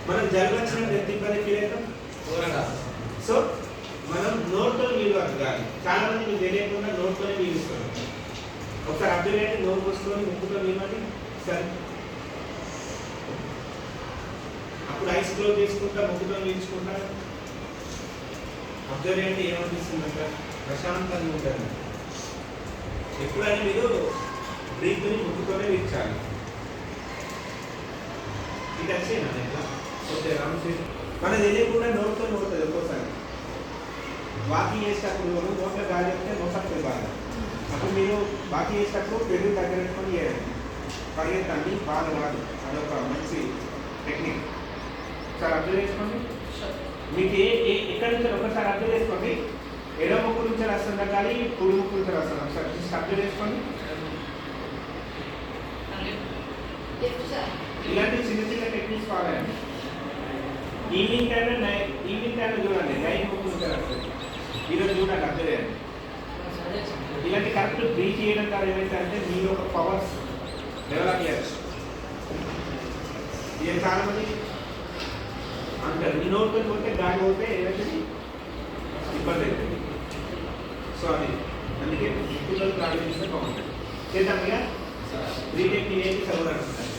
మనం జలుబు వచ్చినప్పుడు ఎంత ఇబ్బంది ఫీల్ అవుతాం దూరంగా. సో మనం నోట్తో నీళ్ళు కాదు, చాలా మంది మీకు తెలియకుండా నోట్తోనే నీళ్ళు ఇస్తారు. ఒకసారి అబ్జర్వ్ చేయండి, నోరు పోసుకొని ముక్కుతో నీళ్ళని సరే, అప్పుడు ఐస్ క్లోజ్ చేసుకుంటా ముక్కుతో నీల్చుకుంటా అబ్జర్వ్ చేయండి, ఏమనిపిస్తుంది అక్కడ ప్రశాంతంగా ఉంటుంది. ఎప్పుడైనా మీరు బ్రీత్ని ముక్కుతోనే వీర్చాలి. ఇది వచ్చేనా ఎట్లా ఓకే రామశ్రీ మన తెలియకుండా నోట్తో నోడుతుంది. ఒక్కోసారి వాకింగ్ చేసేటప్పుడు నోట్లో గాలి వస్తే నోటప్పుడు బాగా, అప్పుడు మీరు వాకింగ్ చేసేటప్పుడు పెరుగు దగ్గర పెట్టుకొని చేయాలి, పరిగెత్తండి బాగా కాదు. అదొక మంచి టెక్నిక్. ఒకసారి అబ్జర్వ్ చేసుకోండి. మీకు ఎక్కడి నుంచి ఒకసారి అబ్జర్వ్ చేసుకోండి. ఎడమ ముక్కు నుంచి వస్తుందా కానీ కుడి ముక్కు నుంచి వస్తుంది. ఒకసారి జస్ట్ అబ్జర్వ్ చేసుకోండి. ఇలాంటి చిన్న చిన్న టెక్నిక్స్ ఫాలో అయ్యండి. ఈవినింగ్ టైంలో చూడండి, నైట్ ముక్కు నుంచి వస్తుంది. ఈరోజు చూడండి, అబ్జర్వ్ చేయండి. ఇలాంటి కరెక్ట్ బ్రీత్ చేయడం ద్వారా ఏమైతే అంటే మీరు ఒక పవర్స్ డెవలప్ చేయచ్చు. ఇది చాలా మంది అంటారు ఈ నోట్తో పోతే గాలి పోతే ఏదైతే ఇబ్బంది అవుతుంది. సో అది అందుకే పిల్లలు గాలి తీస్తే బాగుంటుంది. చేద్దాం ఇక బ్రీత్ టెక్నిక్ ఏంటి చదువుకుంటారు.